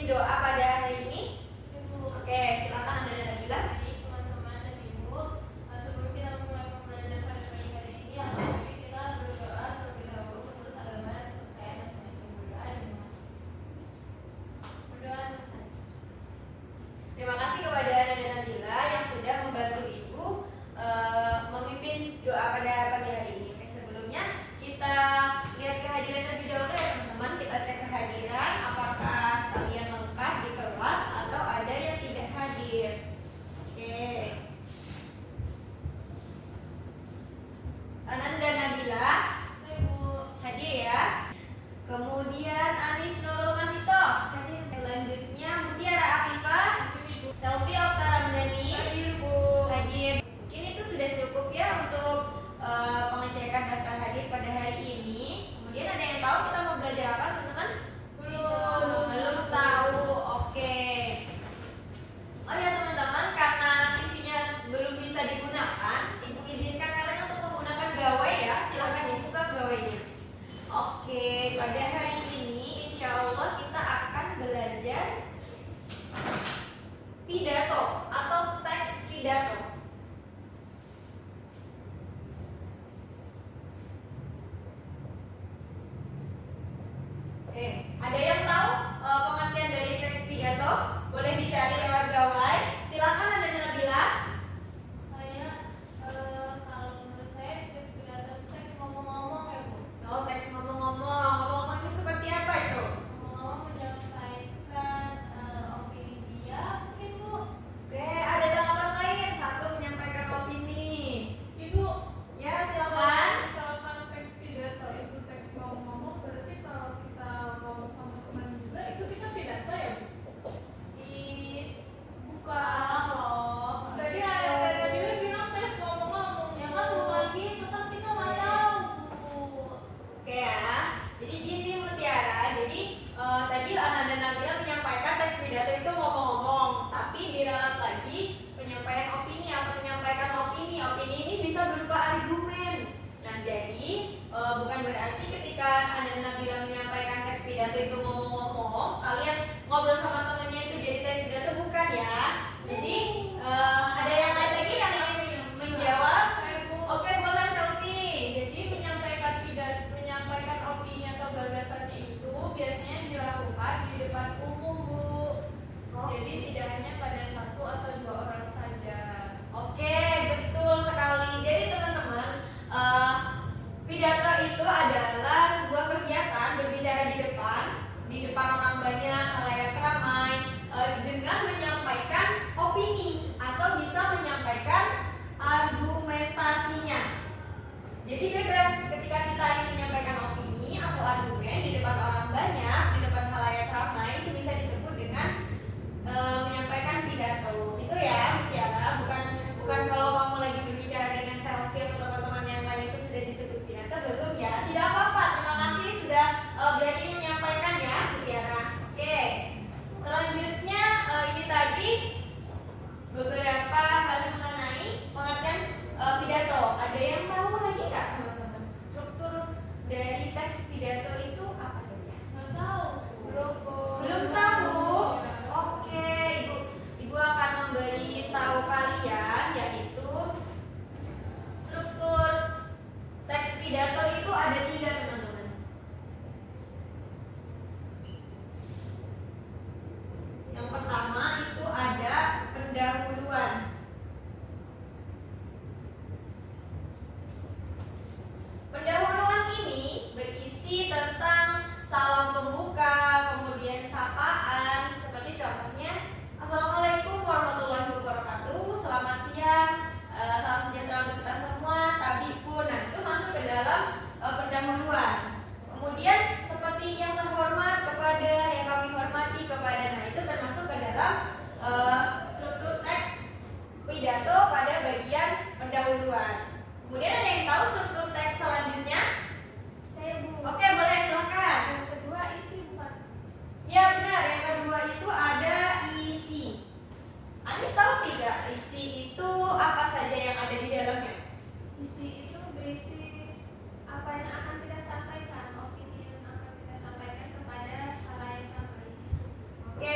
memimpin doa pada hari ini? Ibu. Oke, silakan Anda dan Nabila. Baik, teman-teman dan Ibu. Sebelum kita memulai pembelajaran pada pagi hari ini, kita berdoa terlebih dahulu menurut agama dan kepercayaan masing-masing. Berdoa selesai. Terima kasih kepada Anda dan Nabila yang sudah membantu Ibu memimpin doa pada pagi hari ini. Oke, sebelumnya kita lihat kehadiran terlebih dahulu ya teman-teman. Kita cek kehadiran, apakah kalian lengkap di kelas atau ada yang tidak hadir. Oke, Anan dan Nabila Ibu. hadir ya. Kemudian Anis Nurul Masito hadir. Selanjutnya Mutiara Afifah, Selfie Oktara Mendani Hadir, Bu. hadir. Mungkin itu sudah cukup ya untuk pengecekan daftar hadir pada hari ini. Kemudian ada yang tahu kita mau belajar apa teman-teman? Belum tahu. Oke. Oh ya teman-teman, karena TV-nya belum bisa digunakan, Ibu izinkan kalian untuk menggunakan gawai ya. Silakan dibuka gawainya. Oke, pada hari ini insya Allah kita akan belajar pidato atau teks pidato. Ada yang tahu pengertian dari teks pidato? Boleh dicari lewat gawai. Silakan Anda dan Nabila. Saya, kalau menurut saya, teks pidato itu teks ngomong-ngomong ya, Bu. Oh, teks ngomong-ngomong. Ngomong-ngomong ini seperti apa itu? Ngomong-ngomong menyampaikan opini dia, mungkin, Bu. Oke, ada tanggapan lain? Satu, menyampaikan opini. Ibu. Ya, silakan. Misalkan teks pidato itu teks ngomong-ngomong, berarti kalau kita ngomong sama teman juga itu kita pidato ya, Bu? Bukan loh. Tadi ada juga bilang teks ngomong-ngomong. Ya kan bukan gitu, kan kita nggak tahu, Bu. Oke ya. Jadi gini Mutiara. Jadi tadi Ana dan Nabila menyampaikan teks pidato itu ngomong-ngomong, tapi diralat lagi penyampaian opini atau menyampaikan opini. Opini ini bisa berupa argumen. Nah, jadi bukan berarti ketika Ana dan Nabila menyampaikan teks pidato itu ngomong-ngomong, kalian ngobrol sama temennya itu jadi teks pidato, bukan ya. Jadi ada yang lain lagi yang ingin menjawab? Saya, Bu. Oke, boleh Selfie. Jadi menyampaikan opini atau gagasannya itu biasanya dilakukan di depan umum, Bu. Jadi tidak hanya pada satu atau dua orang saja. Oke, betul sekali. Jadi teman-teman, pidato itu adalah sebuah kegiatan berbicara di depan orang banyak, halayak ramai, dengan menyampaikan opini atau bisa menyampaikan argumentasinya. Jadi bebas ketika kita ingin menyampaikan opini atau argumen di depan orang banyak, di depan halayak ramai, itu bisa disebut dengan menyampaikan pidato. Itu ya, Mutiara, bukan kalau kamu lagi berbicara dengan Selfie atau teman-teman yang lain itu sudah disebut pidato, belum ya. Tidak apa-apa. Terima kasih sudah berani menyampaikan ya, Mutiara. Oke. Selanjutnya ini tadi beberapa hal mengenai pengertian pidato. Ada yang tahu lagi nggak teman-teman? Struktur dari teks pidato itu apa saja? Nggak tahu. Belum tahu? Oke, Ibu akan memberi tahu kalian, yaitu struktur teks pidato itu ada 3 teman-teman. Yang pertama itu ada pendahuluan. Pendahuluan ini berisi tentang salam pembuka, kemudian sapaan, seperti contohnya Assalamualaikum warahmatullahi wabarakatuh, selamat siang, salam sejahtera untuk kita semua, tabiku. Nah, itu masuk ke dalam pendahuluan. Kemudian seperti yang terhormat kepada, yang kami hormati kepada, nah itu termasuk ke dalam struktur teks pidato pada bagian pendahuluan. Kemudian ada yang tahu struktur teks selanjutnya? Saya, Bu. Oke, boleh silakan. Yang kedua isi, bukan? Ya benar, yang kedua itu ada isi. Anis tahu tidak isi itu apa saja yang ada di dalamnya? Isi itu berisi apa yang akan kita sampaikan, opini yang akan kita sampaikan kepada halayak ramai. Oke,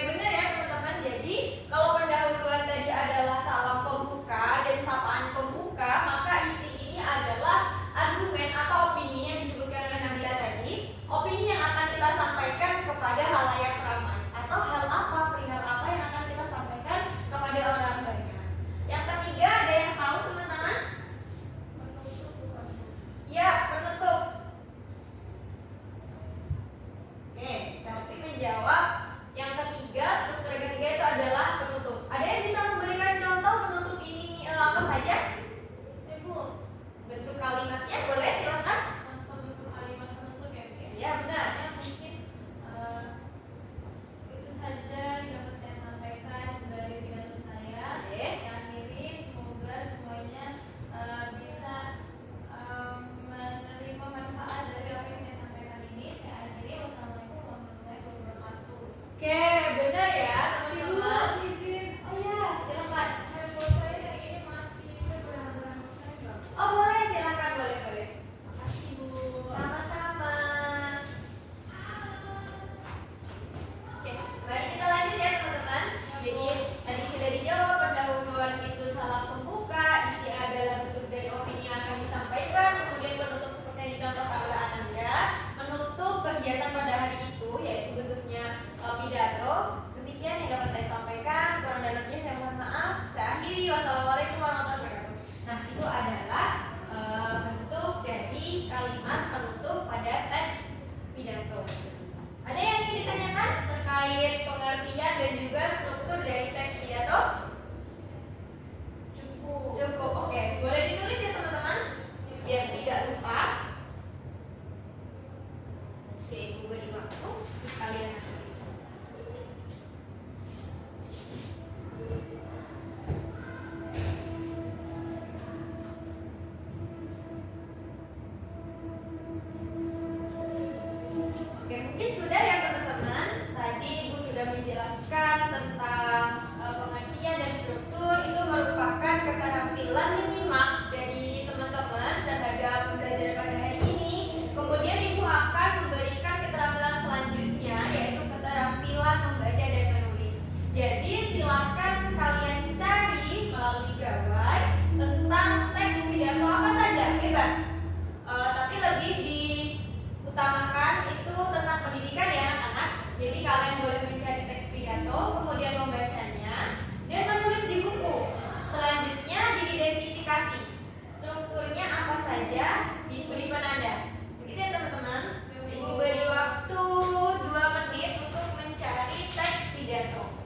utamakan itu tentang pendidikan ya anak-anak. Jadi kalian boleh mencari teks pidato, kemudian membacanya dan menulis di buku. Selanjutnya diidentifikasi strukturnya apa saja, diberi penanda. Begitu ya teman-teman. Ibu beri waktu 2 menit untuk mencari teks pidato.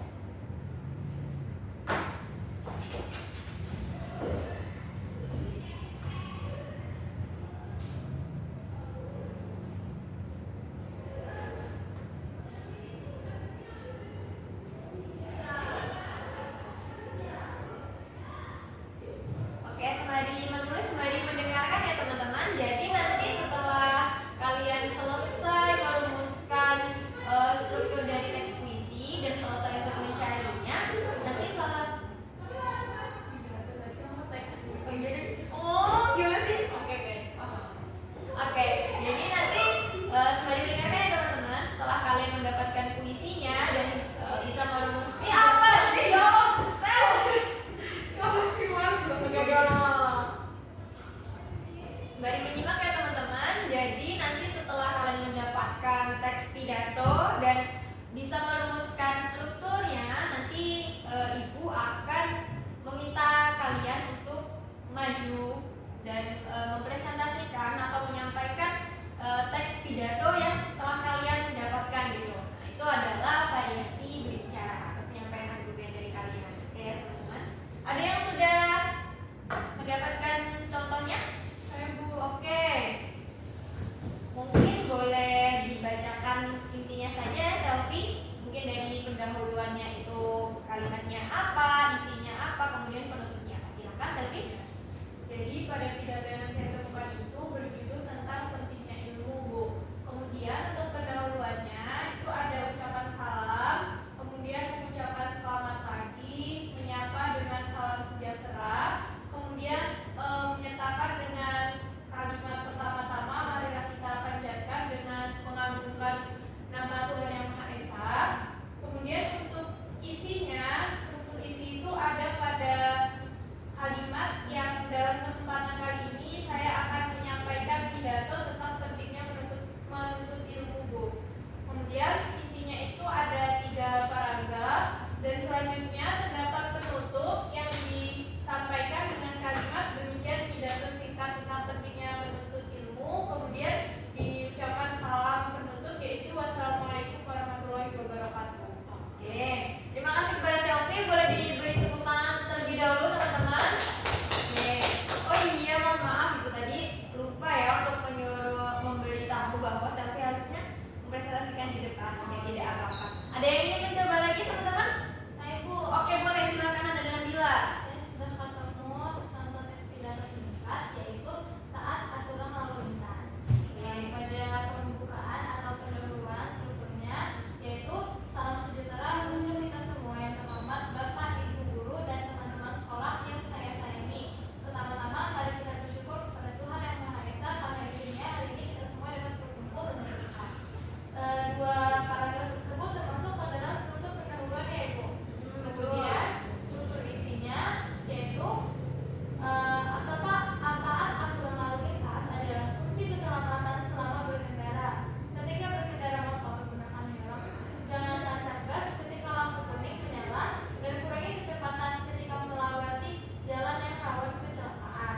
Oke, sembari menulis, sembari mendengarkan ya teman-teman. Jadi nanti setelah kalian selesai merumuskan struktur dari teks puisi dan selesai untuk mencarinya, nanti salah. Oh, gimana sih? Oke. Oke, jadi nanti sembari mendengarkan ya teman-teman. Setelah kalian mendapatkan puisinya dan bisa merumuskan. Apa sih? Yo, Sel. Apa sih Mar? Sembari menyimak ya teman-teman. Jadi nanti setelah kalian mendapatkan teks pidato dan bisa merumuskan strukturnya, nanti ibu akan meminta kalian untuk maju dan mempresentasikan atau menyampaikan teks pidato yang telah kalian dapatkan gitu. Nah, itu adalah variasi berbicara atau penyampaian argumen dari kalian. Oke ya teman-teman. Ada yang sudah mendapatkan contohnya? Saya Bu. Oke. Mungkin boleh dibacakan intinya saja selfie. Mungkin dari pendahuluannya itu kalimatnya apa, isinya apa, kemudian penutupnya apa. Silakan selfie. Jadi pada pidato yang saya temukan itu berjudul tentang pentingnya ilmu Bu. Kemudian untuk pendahuluannya itu ada ucapan salam, kemudian mengucapkan selamat pagi, menyapa dengan salam sejahtera, kemudian menyatakan dengan kalimat pertama-tama marilah kita panjatkan dengan mengagungkan nama Tuhan Yang Maha Esa. Kemudian untuk isinya, struktur isi itu ada pada kalimat yang dalam kesempatan kali ini saya akan menyampaikan pidato tentang pentingnya menuntut ilmu Bu. Kemudian isinya itu ada 3 paragraf dan selanjutnya terdapat penutup yang disampaikan dengan kalimat demikian pidato singkat tentang pentingnya menuntut ilmu. Kemudian diucapkan salam penutup yaitu wassalamualaikum warahmatullahi wabarakatuh. Oke. Terima kasih kepada selfie. Boleh diberi tepuk tangan terlebih dahulu teman-teman. Oke. Oh iya, mohon maaf itu tadi lupa ya untuk memberitahu bahwa selfie harusnya mempresentasikan di depan. Oke, tidak apa-apa. Ada yang ingin mencoba lagi teman-teman? Saya Bu. Oke, boleh silakan ada Nabila. Saya sudah ketemu contoh teks pidato singkat yaitu taat aturan lalu lintas. Pada pembukaan atau pendahuluan strukturnya yaitu salam sejahtera untuk kita semua yang terhormat Bapak, Ibu guru dan teman-teman sekolah yang saya sayangi. Pertama-tama mari kita bersyukur kepada Tuhan Yang Maha Esa karena izinnya hari ini kita semua dapat berkumpul dengan sehat. 2 paragraf tersebut termasuk pada dalam struktur pendahuluan ya Ibu. Kemudian struktur isinya yaitu taat aturan lalu lintas adalah kunci keselamatan selama berkendara. Ketika berkendara motor gunakan helm, jangan tancap gas ketika lampu kuning menyala dan kurangi kecepatan ketika melewati jalan yang rawan kecelakaan.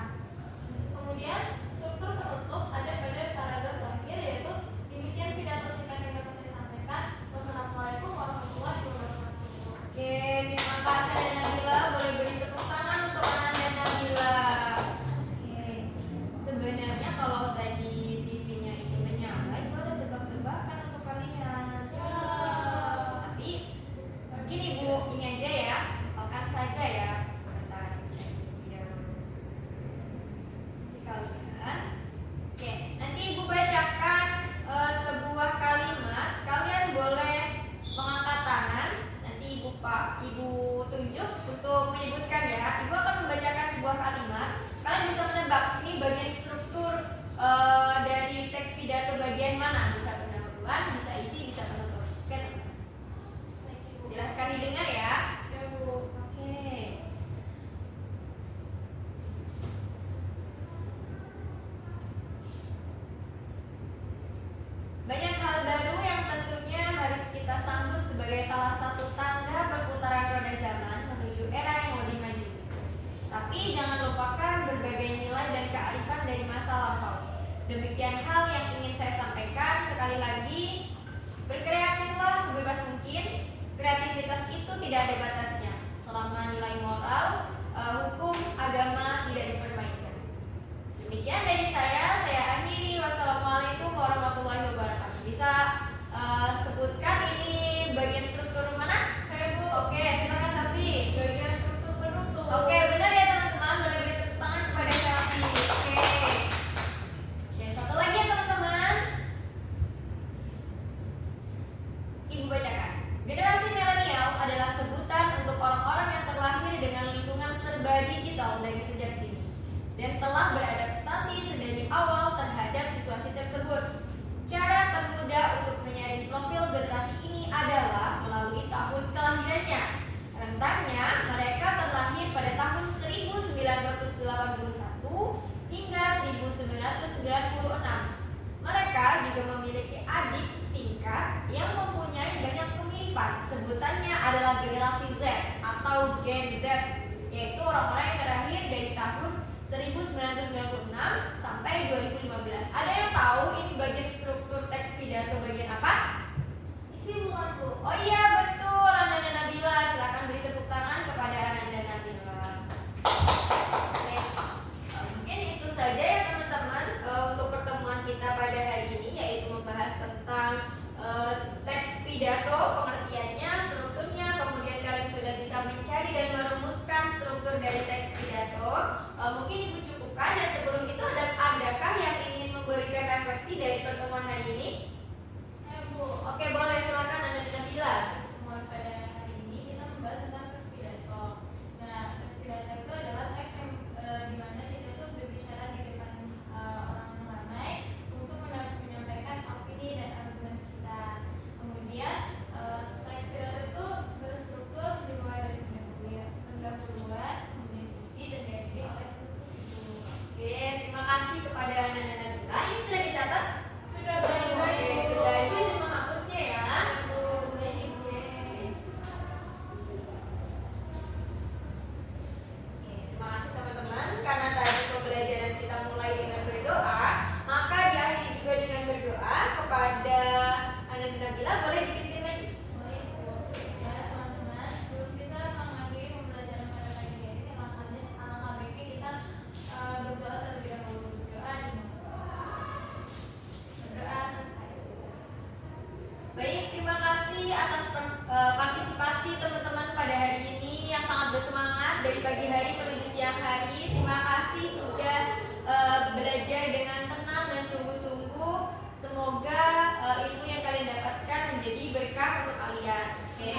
Kemudian struktur penutup ada pada paragraf terakhir yaitu demikian pidato singkat yang dapat saya sampaikan. Wassalamualaikum warahmatullahi wabarakatuh. Oke, terima kasih ada Nabila. Boleh beri tepuk tangan untuk Anda Nabila. Oke. Sebenarnya kalau tadi TV-nya ini menyala itu ada tebak-tebakan untuk kalian. Tapi gini Bu, ini aja ya. Hafalkan saja ya. Sebentar. Nanti kalian. Oke, nanti Ibu bacakan sebuah kalimat. Kalian boleh mengangkat tangan. Nanti Ibu tunjuk untuk menyebutkan ya. Ibu akan membacakan sebuah kalimat. Kalian bisa menebak ini bagian struktur dari teks pidato bagian mana? Bisa pendahuluan, bisa isi, bisa penutup. Oke, teman-teman. Silahkan didengar ya. Ya Bu. Oke. Tapi jangan lupakan berbagai nilai dan kearifan dari masa lampau. Demikian hal yang ingin saya sampaikan. Sekali lagi, berkreasilah sebebas mungkin. Kreativitas itu tidak ada batasnya. Selama nilai moral, hukum, agama tidak dipermainkan. Demikian dari saya akhiri. Wassalamualaikum warahmatullahi wabarakatuh. Bisa sebutkan ini bagian struktur mana? Saya Bu. Oke, silakan Safi. Bagian struktur penutup. Oke, benar ya teman-teman. Boleh beri tepuk tangan kepada Safi. Oke. Oke, satu lagi ya teman-teman. Ibu bacakan. Generasi milenial adalah sebutan untuk orang-orang yang terlahir dengan lingkungan serba digital dari sejak dini dan telah beradaptasi sedari awal terhadap situasi tersebut. Cara termudah untuk menyaring profil generasi ini adalah melalui tahun kelahirannya. Rentangnya, mereka terlahir pada tahun 1981 hingga 1996. Mereka juga memiliki adik tingkat yang mempunyai banyak kemiripan. Sebutannya adalah generasi Z atau Gen Z, yaitu orang-orang yang terlahir dari tahun 1996 sampai 2015. Ada yang tahu ini bagian struktur teks pidato bagian apa? Isi bukan Bu. Oh iya betul, Ananda Nabila. Silakan beri tepuk tangan kepada Ananda Nabila. Oke, mungkin itu saja ya teman-teman untuk pertemuan kita pada hari ini, yaitu membahas tentang teks pidato, pengertiannya, strukturnya. Kemudian kalian sudah bisa mencari dan merumuskan struktur dari teks pidato. Mungkin Ibu cukupkan, dan sebelum itu adakah yang ingin memberikan refleksi dari pertemuan hari ini? Bu. Oke, boleh, silakan Ananda Nabila. Pertemuan pada hari ini kita membahas tentang teks pidato. Nah, teks pidato itu adalah teks yang dimana kita tuh berbicara di depan orang ramai untuk menyampaikan opini dan argumen kita. Kemudian teks pidato itu berstruktur dimulai dari pendahuluan, kemudian isi dan diakhiri oleh penutup itu. Oke, terima kasih kepada Ananda Nabila. Ini sudah dicatat? Sudah Oke, baik-baik. sudah. Itu izin menghapusnya ya. Oke. Terima kasih teman-teman. Karena tadi pembelajaran kita mulai dengan berdoa, maka diakhiri juga dengan berdoa. Kepada Ananda Nabila, boleh dipimpin lagi? Baik, Bu. Sekarang teman-teman, sebelum kita mengakhiri pembelajaran pada pagi hari ini, alangkah baiknya kita berdoa terlebih dahulu. Berdoa selesai. Baik, terima kasih atas partisipasi teman-teman pada hari ini yang sangat bersemangat dari pagi hari menuju siang hari. Terima kasih sudah belajar dengan tenang dan sungguh-sungguh. Semoga ilmu yang kalian dapatkan menjadi berkah untuk kalian. Oke.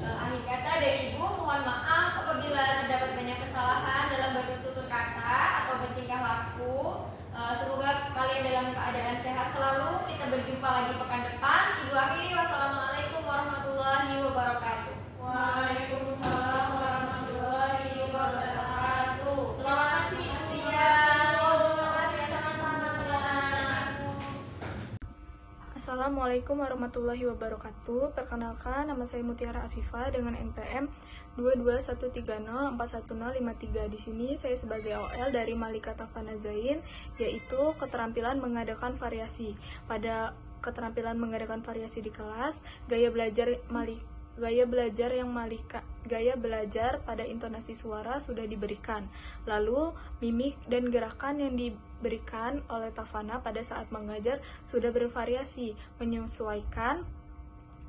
Akhir kata dari Ibu, mohon maaf apabila terdapat banyak kesalahan dalam bertutur kata atau bertingkah laku. Semoga kalian dalam keadaan sehat selalu. Kita berjumpa lagi pekan depan. Ibu akhiri, wassalamualaikum warahmatullahi wabarakatuh. Waalaikumsalam warahmatullahi wabarakatuh. Selamat siang. Terima kasih sama-sama teman-teman. Assalamualaikum warahmatullahi wabarakatuh. Perkenalkan, nama saya Mutiara Afifah dengan NPM 221304153. Di sini saya sebagai OL dari Malika Tafana Zain, yaitu keterampilan mengadakan variasi. Pada keterampilan mengadakan variasi di kelas, gaya belajar pada intonasi suara sudah diberikan. Lalu mimik dan gerakan yang diberikan oleh Tafana pada saat mengajar sudah bervariasi menyesuaikan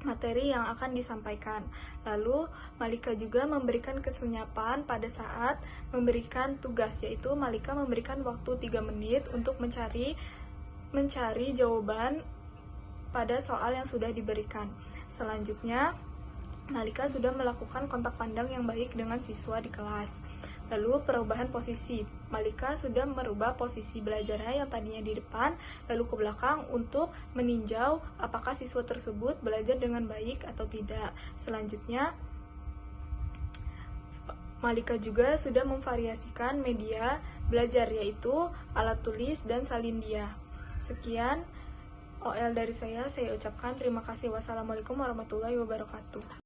materi yang akan disampaikan. Lalu Malika juga memberikan kesenyapan pada saat memberikan tugas, yaitu Malika memberikan waktu 3 menit untuk mencari jawaban pada soal yang sudah diberikan. Selanjutnya Malika sudah melakukan kontak pandang yang baik dengan siswa di kelas. Lalu perubahan posisi, Malika sudah merubah posisi belajarnya yang tadinya di depan lalu ke belakang untuk meninjau apakah siswa tersebut belajar dengan baik atau tidak. Selanjutnya Malika juga sudah memvariasikan media belajar, yaitu alat tulis dan salin dia. Sekian OL dari saya ucapkan terima kasih. Wassalamualaikum warahmatullahi wabarakatuh.